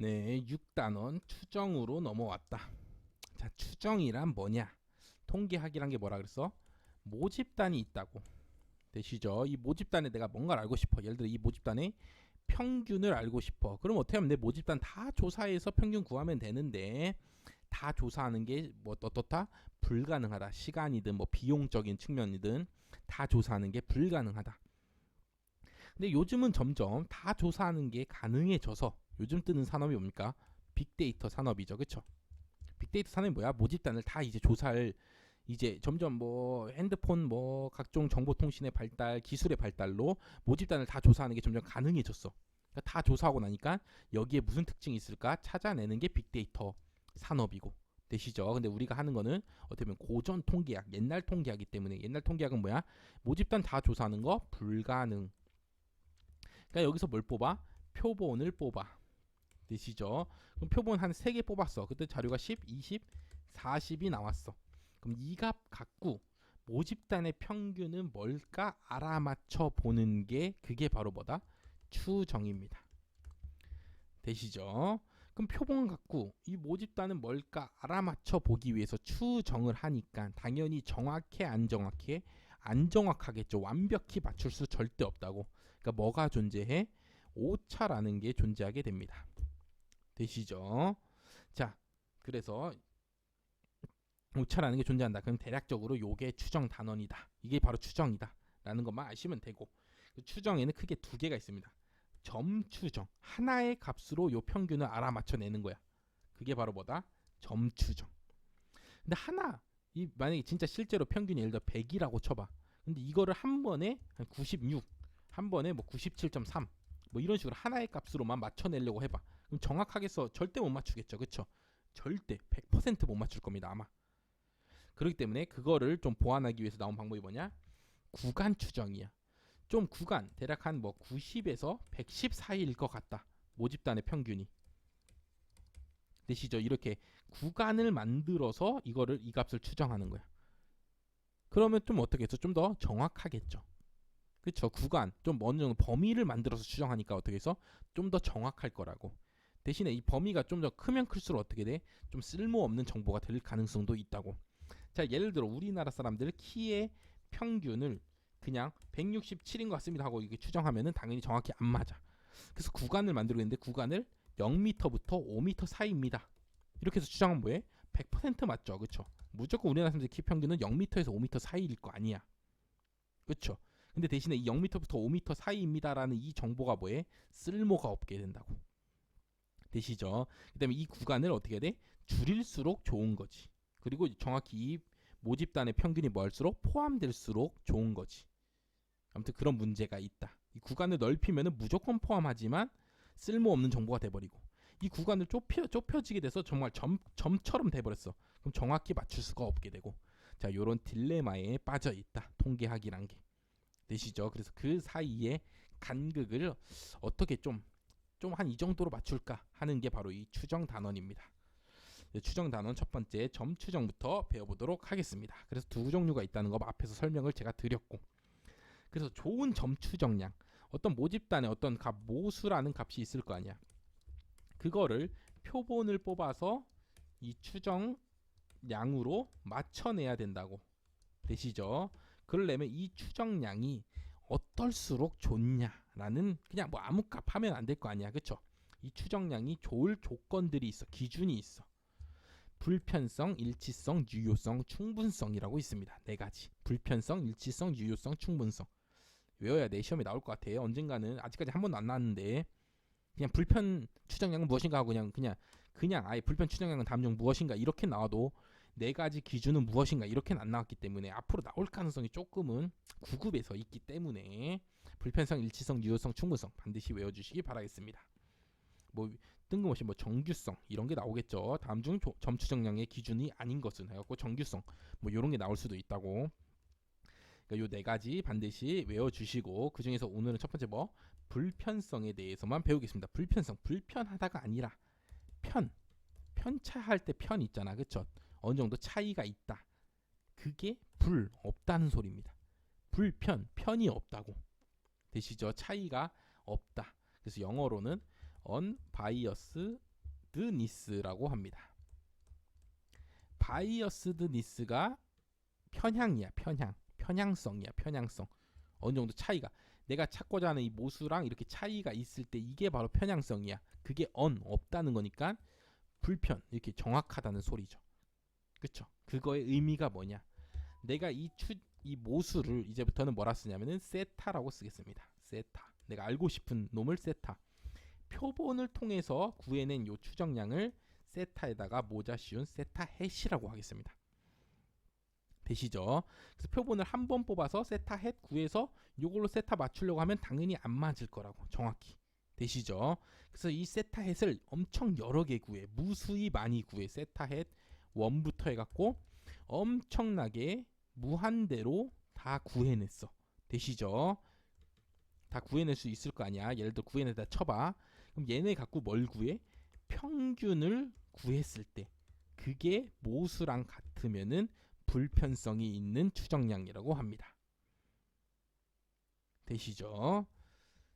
네, 6단원 추정으로 넘어왔다. 자, 추정이란 뭐냐? 통계학이란 게 뭐라 그랬어? 모집단이 있다고. 되시죠? 이 모집단에 내가 뭔가를 알고 싶어. 예를 들어 이 모집단의 평균을 알고 싶어. 그럼 어떻게 하면 내 모집단 다 조사해서 평균 구하면 되는데 다 조사하는 게 뭐 어떻다? 불가능하다. 시간이든 뭐 비용적인 측면이든 다 조사하는 게 불가능하다. 근데 요즘은 점점 다 조사하는 게 가능해져서 요즘 뜨는 산업이 뭡니까? 빅데이터 산업이죠. 그쵸? 빅데이터 산업이 뭐야? 모집단을 다 이제 조사를 이제 점점 뭐 핸드폰 뭐 각종 정보통신의 발달, 기술의 발달로 모집단을 다 조사하는 게 점점 가능해졌어. 그러니까 다 조사하고 나니까 여기에 무슨 특징이 있을까 찾아내는 게 빅데이터 산업이고. 되시죠? 근데 우리가 하는 거는 어떻게 보면 고전 통계학, 옛날 통계학이기 때문에 옛날 통계학은 뭐야? 모집단 다 조사하는 거 불가능. 그러니까 여기서 뭘 뽑아? 표본을 뽑아. 되시죠? 그럼 표본 한 3개 뽑았어. 그때 자료가 10, 20, 40이 나왔어. 그럼 이 값 갖고 모집단의 평균은 뭘까 알아맞혀 보는 게 그게 바로 뭐다? 추정입니다. 되시죠? 그럼 표본 갖고 이 모집단은 뭘까 알아맞혀 보기 위해서 추정을 하니까 당연히 정확해 안 정확해? 안 정확하겠죠. 완벽히 맞출 수 절대 없다고. 그러니까 뭐가 존재해? 오차라는 게 존재하게 됩니다. 되시죠? 자, 그래서 오차라는 게 존재한다. 그럼 대략적으로 요게 추정 단원이다. 이게 바로 추정이다. 라는 것만 아시면 되고 그 추정에는 크게 두 개가 있습니다. 점 추정. 하나의 값으로 요 평균을 알아맞혀내는 거야. 그게 바로 뭐다? 점 추정. 근데 하나, 이 만약에 진짜 실제로 평균이 예를 들어 100이라고 쳐봐. 근데 이거를 한 번에 한 96, 한 번에 뭐 97.3, 뭐 이런 식으로 하나의 값으로만 맞춰내려고 해봐. 그럼 정확하게서 절대 못 맞추겠죠, 그쵸? 절대 100%못 맞출 겁니다, 아마. 그렇기 때문에 그거를 좀 보완하기 위해서 나온 방법이 뭐냐? 구간 추정이야. 좀 구간, 대략 한 뭐 90에서 110 사이일 것 같다. 모집단의 평균이. 되시죠? 이렇게 구간을 만들어서 이거를 이 값을 추정하는 거야. 그러면 좀 어떻게 해서 좀 더 정확하겠죠. 그렇죠? 구간 좀 어느 정도 범위를 만들어서 추정하니까 어떻게 해서 좀 더 정확할 거라고. 대신에 이 범위가 좀 더 크면 클수록 어떻게 돼? 좀 쓸모없는 정보가 될 가능성도 있다고. 자, 예를 들어 우리나라 사람들 키의 평균을 그냥 167인 것 같습니다 하고 이게 추정하면은 당연히 정확히 안 맞아. 그래서 구간을 만들고 있는데 구간을 0m부터 5m 사이입니다. 이렇게 해서 추정하면 뭐해? 100% 맞죠, 그렇죠? 무조건 우리나라 사람들 키 평균은 0m에서 5m 사이일 거 아니야, 그렇죠? 근데 대신에 이 0m부터 5m 사이입니다라는 이 정보가 뭐해? 쓸모가 없게 된다고. 되시죠? 그다음에 이 구간을 어떻게 해야 돼? 줄일수록 좋은 거지. 그리고 정확히 이 모집단의 평균이 뭐할수록 포함될수록 좋은 거지. 아무튼 그런 문제가 있다. 이 구간을 넓히면은 무조건 포함하지만 쓸모없는 정보가 돼버리고 이 구간을 좁혀지게 돼서 정말 점처럼 돼버렸어. 그럼 정확히 맞출 수가 없게 되고 자, 요런 딜레마에 빠져 있다. 통계학이란 게. 되시죠? 그래서 그 사이에 간극을 어떻게 좀 한 이 정도로 맞출까 하는 게 바로 이 추정 단원입니다. 추정 단원 첫 번째 점 추정부터 배워보도록 하겠습니다. 그래서 두 종류가 있다는 거 앞에서 설명을 제가 드렸고, 그래서 좋은 점 추정량, 어떤 모집단에 어떤 값 모수라는 값이 있을 거 아니야. 그거를 표본을 뽑아서 이 추정량으로 맞춰내야 된다고. 되시죠? 그러려면 이 추정량이 어떨수록 좋냐라는 그냥 뭐 아무 값 하면 안 될 거 아니야, 그쵸? 이 추정량이 좋을 조건들이 있어, 기준이 있어. 불편성, 일치성, 유효성, 충분성이라고 있습니다. 네 가지. 불편성, 일치성, 유효성, 충분성. 외워야 내 시험에 나올 것 같아요. 언젠가는. 아직까지 한 번도 안 나왔는데 그냥 불편 추정량은 무엇인가 하고 그냥 아예 불편 추정량은 다음 중 무엇인가 이렇게 나와도 네 가지 기준은 무엇인가 이렇게는 안 나왔기 때문에 앞으로 나올 가능성이 조금은 구급에서 있기 때문에 불편성, 일치성, 유효성, 충분성 반드시 외워주시기 바라겠습니다. 뭐 뜬금없이 뭐 정규성 이런 게 나오겠죠. 다음 중 점추정량의 기준이 아닌 것은 해갖고 정규성 뭐 이런 게 나올 수도 있다고. 그러니까 요 네 가지 반드시 외워주시고 그 중에서 오늘은 첫 번째 뭐 불편성에 대해서만 배우겠습니다. 불편성 불편하다가 아니라 편차할 때 편 있잖아, 그쵸? 어느 정도 차이가 있다. 그게 없다는 소리입니다. 편이 없다고. 되시죠? 차이가 없다. 그래서 영어로는 unbiased 니스라고 합니다. 바이어스드 니스가 편향이야. 편향성이야. 편향성. 어느 정도 차이가, 내가 찾고자 하는 이 모수랑 이렇게 차이가 있을 때 이게 바로 편향성이야. 그게 없다는 거니까 불편, 이렇게 정확하다는 소리죠. 그쵸? 그거의 의미가 뭐냐? 내가 이 모수를 이제부터는 뭐라 쓰냐면은 세타라고 쓰겠습니다. 세타. 내가 알고 싶은 놈을 세타. 표본을 통해서 구해낸 요 추정량을 세타에다가 모자 씌운 세타 헷이라고 하겠습니다. 되시죠? 그래서 표본을 한 번 뽑아서 세타 헷 구해서 요걸로 세타 맞추려고 하면 당연히 안 맞을 거라고. 정확히. 되시죠? 그래서 이 세타 헷을 엄청 여러 개 구해. 무수히 많이 구해. 세타 헷 1부터 해갖고 엄청나게 무한대로 다 구해냈어. 되시죠? 다 구해낼 수 있을 거 아니야. 예를 들어 구해내다 쳐봐. 그럼 얘네 갖고 뭘 구해? 평균을 구했을 때 그게 모수랑 같으면은 불편성이 있는 추정량이라고 합니다. 되시죠?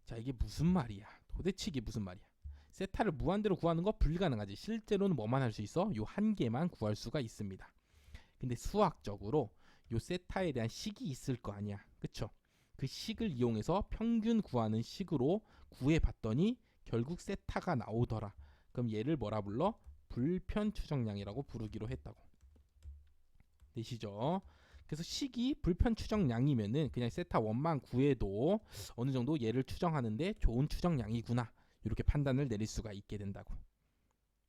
자, 이게 무슨 말이야? 도대체 이게 무슨 말이야? 세타를 무한대로 구하는 거 불가능하지. 실제로는 뭐만 할 수 있어? 요 한 개만 구할 수가 있습니다. 근데 수학적으로 요 세타에 대한 식이 있을 거 아니야. 그쵸? 그 식을 이용해서 평균 구하는 식으로 구해봤더니 결국 세타가 나오더라. 그럼 얘를 뭐라 불러? 불편 추정량이라고 부르기로 했다고. 되시죠? 그래서 식이 불편 추정량이면은 그냥 세타 1만 구해도 어느 정도 얘를 추정하는데 좋은 추정량이구나. 이렇게 판단을 내릴 수가 있게 된다고.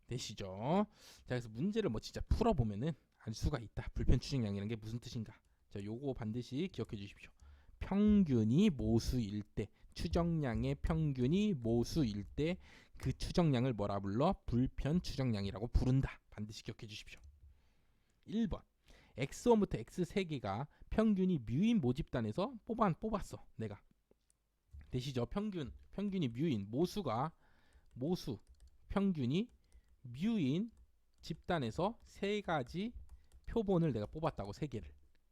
되시죠? 자, 그래서 문제를 뭐 진짜 풀어보면은 알 수가 있다. 불편 추정량이라는 게 무슨 뜻인가? 자, 요거 반드시 기억해 주십시오. 평균이 모수일 때, 추정량의 평균이 모수일 때 그 추정량을 뭐라 불러? 불편 추정량이라고 부른다. 반드시 기억해 주십시오. 1번. x1부터 x 3개가 평균이 뮤인 모집단에서 뽑았어. 내가. 되시죠? 평균이 뮤인, 모수, 평균이 뮤인 집단에서 3가지 표본을 내가 뽑았다고. 3개를.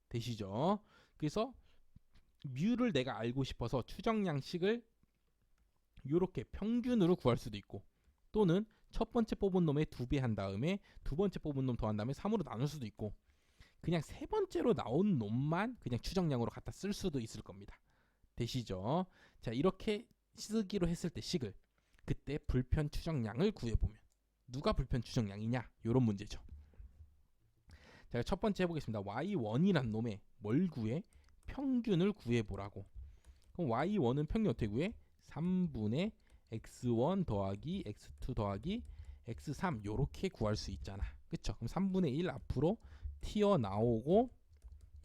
되시죠? 그래서 뮤를 내가 알고 싶어서 추정량식을 이렇게 평균으로 구할 수도 있고, 또는 첫 번째 뽑은 놈의 2배 한 다음에 두 번째 뽑은 놈 더한 다음에 3으로 나눌 수도 있고, 그냥 세 번째로 나온 놈만 그냥 추정량으로 갖다 쓸 수도 있을 겁니다. 되시죠? 자, 이렇게 쓰기로 했을 때 식을, 그때 불편 추정량을 구해보면 누가 불편 추정량이냐? 이런 문제죠. 자, 첫 번째 해보겠습니다. y1이란 놈의 뭘 구해? 평균을 구해보라고. 그럼 y1은 평균 어떻게 구해? 3분의 x1 더하기 x2 더하기 x3 요렇게 구할 수 있잖아. 그쵸? 그럼 3분의 1 앞으로 튀어나오고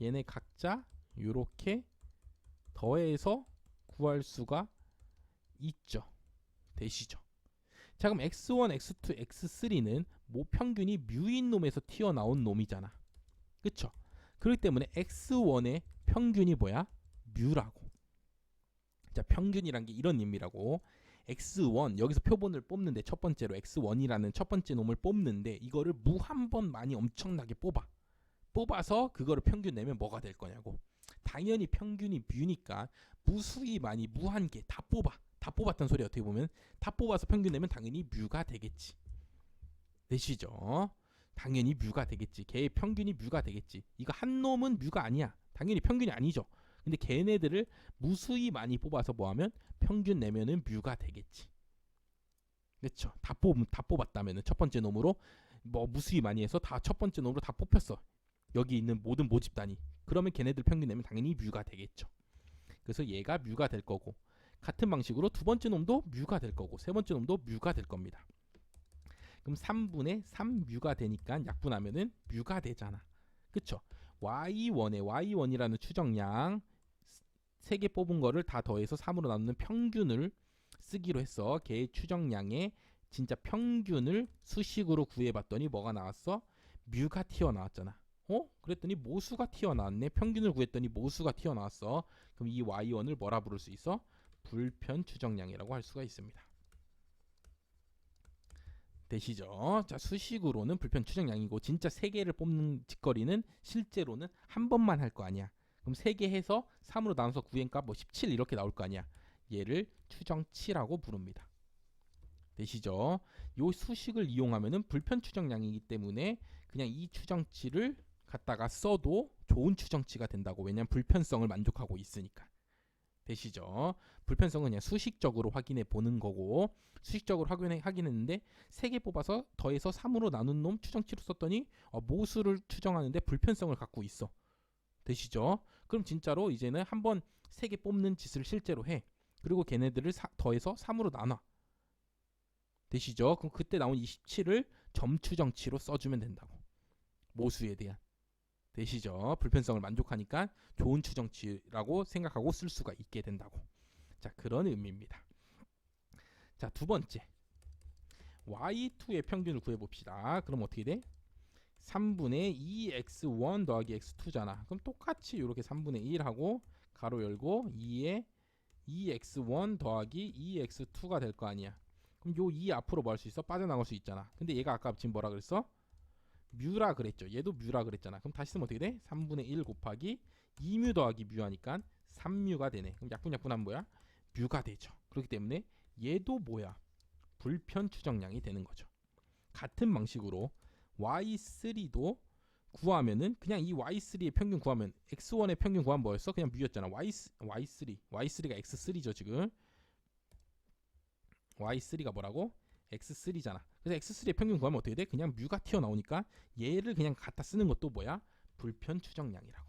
얘네 각자 요렇게 더해서 구할 수가 있죠. 되시죠? 자, 그럼 x1, x2, x3는 모평균이 뮤인 놈에서 튀어나온 놈이잖아. 그쵸? 그렇기 때문에 x1의 평균이 뭐야? 뮤라고. 자, 평균이란 게 이런 의미라고. x1 여기서 표본을 뽑는데, 첫 번째로 x1이라는 첫 번째 놈을 뽑는데 이거를 무 한 번 많이 엄청나게 뽑아서 그거를 평균 내면 뭐가 될 거냐고. 당연히 평균이 뮤니까 무수히 많이 무한 개 다 뽑았던 소리. 어떻게 보면 다 뽑아서 평균 내면 당연히 뮤가 되겠지. 되시죠? 당연히 뮤가 되겠지. 걔의 평균이 뮤가 되겠지. 이거 한 놈은 뮤가 아니야. 당연히 평균이 아니죠. 근데 걔네들을 무수히 많이 뽑아서 뭐하면 평균 내면은 뮤가 되겠지. 그렇죠? 다 뽑았다면은 첫 번째 놈으로 뭐 무수히 많이 해서 다 첫 번째 놈으로 다 뽑혔어. 여기 있는 모든 모집단이. 그러면 걔네들 평균 내면 당연히 뮤가 되겠죠. 그래서 얘가 뮤가 될 거고, 같은 방식으로 두 번째 놈도 뮤가 될 거고, 세 번째 놈도 뮤가 될 겁니다. 그럼 3분의 3뮤가 되니까 약분하면은 뮤가 되잖아. 그쵸? y1이라는 추정량 3개 뽑은 거를 다 더해서 3으로 나누는 평균을 쓰기로 했어. 걔의 추정량의 진짜 평균을 수식으로 구해봤더니 뭐가 나왔어? 뮤가 튀어나왔잖아. 그랬더니 모수가 튀어나왔네. 평균을 구했더니 모수가 튀어나왔어. 그럼 이 y1을 뭐라 부를 수 있어? 불편 추정량이라고 할 수가 있습니다. 되시죠? 자, 수식으로는 불편 추정량이고, 진짜 3개를 뽑는 짓거리는 실제로는 한 번만 할 거 아니야. 그럼 3개 해서 3으로 나눠서 구해값 뭐 17 이렇게 나올 거 아니야. 얘를 추정치라고 부릅니다. 되시죠? 요 수식을 이용하면은 불편 추정량이기 때문에 그냥 이 추정치를 갖다가 써도 좋은 추정치가 된다고. 왜냐면 불편성을 만족하고 있으니까. 되시죠? 불편성은 그냥 수식적으로 확인해 보는 거고, 수식적으로 확인했는데 3개 뽑아서 더해서 3으로 나눈 놈 추정치로 썼더니 모수를 추정하는데 불편성을 갖고 있어. 되시죠? 그럼 진짜로 이제는 한번 3개 뽑는 짓을 실제로 해. 그리고 걔네들을 더해서 3으로 나눠. 되시죠? 그럼 그때 나온 27을 점추정치로 써주면 된다고. 모수에 대한. 되시죠? 불편성을 만족하니까 좋은 추정치라고 생각하고 쓸 수가 있게 된다고. 자, 그런 의미입니다. 자, 두 번째. y2의 평균을 구해봅시다. 그럼 어떻게 돼? 3분의 2x1 더하기 x2잖아. 그럼 똑같이 이렇게 3분의 1하고 가로 열고 2에 2x1 더하기 2x2가 될 거 아니야. 그럼 요 2 앞으로 뭐 할 수 있어? 빠져나갈 수 있잖아. 근데 얘가 아까 지금 뭐라 그랬어? 뮤라 그랬죠. 얘도 뮤라 그랬잖아. 그럼 다시 쓰면 어떻게 돼? 3분의 1 곱하기 2뮤 더하기 뮤 하니까 3뮤가 되네. 그럼 약분하면 뭐야? 뮤가 되죠. 그렇기 때문에 얘도 뭐야? 불편 추정량이 되는 거죠. 같은 방식으로 y3도 구하면은 그냥 이 y3의 평균 구하면 x1의 평균 구하면 뭐였어? 그냥 뮤였잖아. y3가 x3죠 지금. y3가 뭐라고? x3잖아. 그래서 x3의 평균 구하면 어떻게 돼? 그냥 뮤가 튀어나오니까 얘를 그냥 갖다 쓰는 것도 뭐야? 불편 추정량이라고.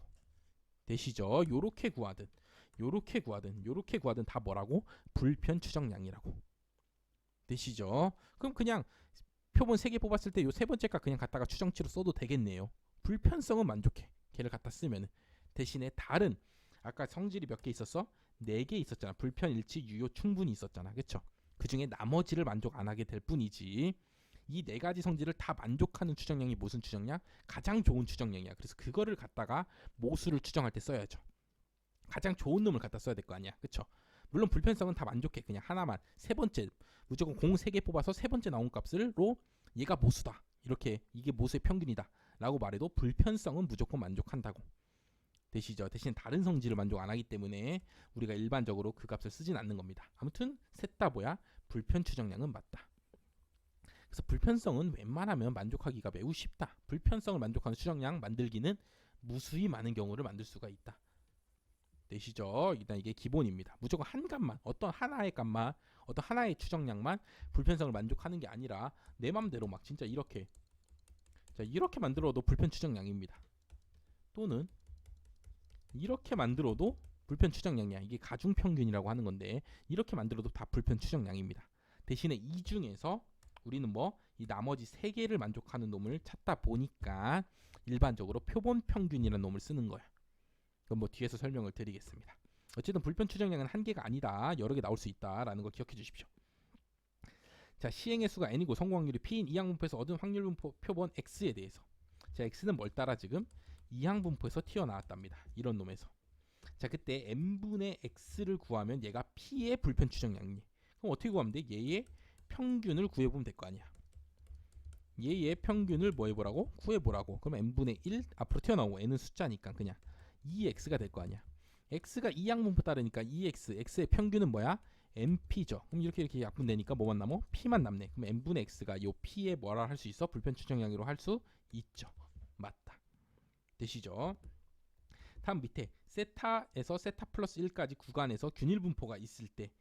되시죠? 요렇게 구하든 요렇게 구하든 요렇게 구하든 다 뭐라고? 불편 추정량이라고. 되시죠? 그럼 그냥 표본 3개 뽑았을 때 요 세 번째 값 그냥 갖다가 추정치로 써도 되겠네요. 불편성은 만족해. 걔를 갖다 쓰면은. 대신에 다른 아까 성질이 몇 개 있었어? 4개 있었잖아. 불편, 일치, 유효 충분히 있었잖아. 그쵸? 그 중에 나머지를 만족 안 하게 될 뿐이지. 이 4가지 성질을 다 만족하는 추정량이 무슨 추정량? 가장 좋은 추정량이야. 그래서 그거를 갖다가 모수를 추정할 때 써야죠. 가장 좋은 놈을 갖다 써야 될 거 아니야. 그쵸? 물론 불편성은 다 만족해. 그냥 하나만. 세 번째 무조건 공 3개 뽑아서 세 번째 나온 값으로 얘가 모수다. 이렇게 이게 모수의 평균이다. 라고 말해도 불편성은 무조건 만족한다고. 되시죠? 대신 다른 성질을 만족 안 하기 때문에 우리가 일반적으로 그 값을 쓰진 않는 겁니다. 아무튼 셋 다 뭐야? 불편 추정량은 맞다. 그래서 불편성은 웬만하면 만족하기가 매우 쉽다. 불편성을 만족하는 추정량 만들기는 무수히 많은 경우를 만들 수가 있다. 되시죠? 일단 이게 기본입니다. 무조건 한 값만, 어떤 하나의 값만, 어떤 하나의 추정량만 불편성을 만족하는 게 아니라 내 맘대로 막 진짜 이렇게 자 이렇게 만들어도 불편 추정량입니다. 또는 이렇게 만들어도 불편 추정량이야. 이게 가중 평균이라고 하는 건데 이렇게 만들어도 다 불편 추정량입니다. 대신에 이 중에서 우리는 뭐 이 나머지 3개를 만족하는 놈을 찾다 보니까 일반적으로 표본 평균이라는 놈을 쓰는 거야. 그럼 뭐 뒤에서 설명을 드리겠습니다. 어쨌든 불편 추정량은 한 개가 아니다. 여러 개 나올 수 있다라는 걸 기억해 주십시오. 자, 시행의 수가 n이고 성공 확률이 p인 이항분포에서 얻은 확률 분포 표본 x에 대해서. 자, x는 뭘 따라 지금 이항분포에서 튀어나왔답니다. 이런 놈에서. 자, 그때 n분의 x를 구하면 얘가 p의 불편 추정량이니. 그럼 어떻게 구하면 돼? 얘의 평균을 구해보면 될 거 아니야. 얘의 평균을 뭐 해보라고? 구해보라고. 그럼 n분의 1 앞으로 튀어나오고 n은 숫자니까 그냥 2x가 될 거 아니야. x가 이항분포 따르니까 2x, x의 평균은 뭐야? np죠. 그럼 이렇게 약분되니까 뭐만 남어? p만 남네. 그럼 n분의 x가 요 p에 뭐라 할 수 있어? 불편 추정량으로 할 수 있죠. 맞다. 되시죠? 다음 밑에 세타에서 세타 플러스 1까지 구간에서 균일 분포가 있을 때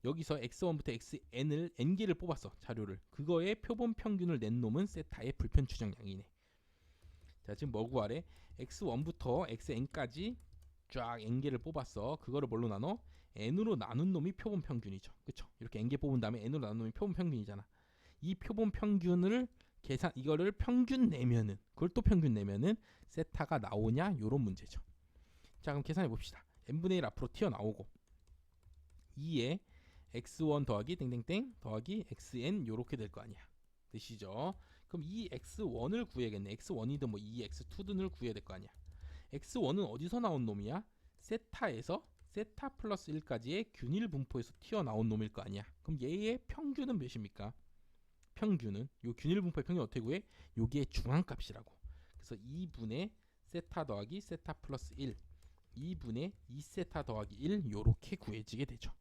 여기서 x1부터 xn을 n개를 뽑았어. 자료를. 그거의 표본 평균을 낸 놈은 세타의 불편 추정량이네. 자, 지금 뭐 구하래? x1부터 xn까지 쫙 n개를 뽑았어. 그거를 뭘로 나눠? n으로 나눈 놈이 표본 평균이죠. 그쵸? 이렇게 n개 뽑은 다음에 n으로 나눈 놈이 표본 평균이잖아. 이 표본 평균을 이거를 평균 내면은, 그걸 또 평균 내면은 세타가 나오냐? 요런 문제죠. 자, 그럼 계산해 봅시다. n분의 1 앞으로 튀어나오고 2에 x1 더하기 땡땡땡 더하기 xn 요렇게 될 거 아니야. 되시죠? 그럼 이 x1을 구해야겠네. x1이든 뭐 이 x2든을 구해야 될 거 아니야. x1은 어디서 나온 놈이야? 세타에서 세타 플러스 1까지의 균일 분포에서 튀어나온 놈일 거 아니야. 그럼 얘의 평균은 몇입니까? 평균은 요 균일 분포의 평균 어떻게 구해? 요게 중앙값이라고. 그래서 2분의 세타 더하기 세타 플러스 1 2분의 2세타 더하기 1 요렇게 구해지게 되죠.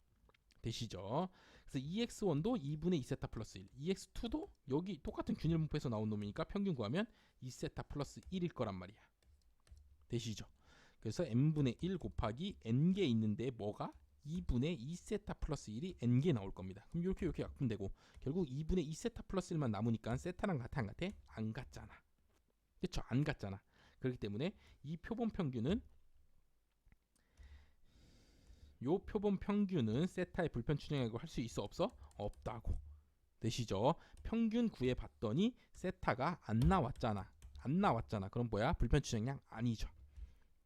되시죠? 그래서 EX1도 2분의 2세타 플러스 1, EX2도 여기 똑같은 균일 분포에서 나온 놈이니까 평균 구하면 2세타 플러스 1일 거란 말이야. 되시죠? 그래서 n분의 1 곱하기 n개 있는데 뭐가? 2분의 2세타 플러스 1이 n개 나올 겁니다. 그럼 이렇게 약분되고 결국 2분의 2세타 플러스 1만 남으니까 세타랑 같아 안 같아? 안 같잖아. 그쵸? 안 같잖아. 그렇기 때문에 이 표본 평균은 요 표본 평균은 세타의 불편 추정이라고 할 수 있어 없어? 없다고. 되시죠? 평균 구해 봤더니 세타가 안 나왔잖아. 안 나왔잖아. 그럼 뭐야? 불편 추정량 아니죠.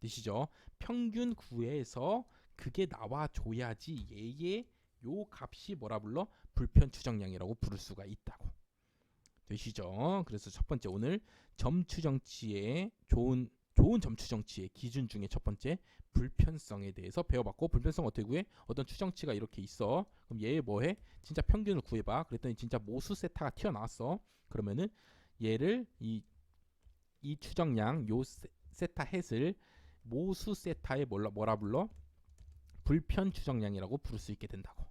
되시죠? 평균 구해서 그게 나와줘야지 얘의 요 값이 뭐라 불러? 불편 추정량이라고 부를 수가 있다고. 되시죠? 그래서 첫 번째 오늘 점 추정치의 좋은 점 추정치의 기준 중에 첫 번째 불편성에 대해서 배워봤고, 불편성 어떻게 구해? 어떤 추정치가 이렇게 있어. 그럼 얘 뭐해? 진짜 평균을 구해봐. 그랬더니 진짜 모수 세타가 튀어나왔어. 그러면은 얘를 이 추정량 요 세타 햇을 모수 세타의 뭐라 불러? 불편 추정량이라고 부를 수 있게 된다고.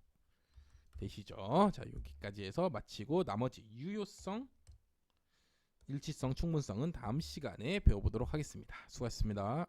되시죠? 자, 여기까지 해서 마치고 나머지 유효성, 일치성, 충분성은 다음 시간에 배워보도록 하겠습니다. 수고하셨습니다.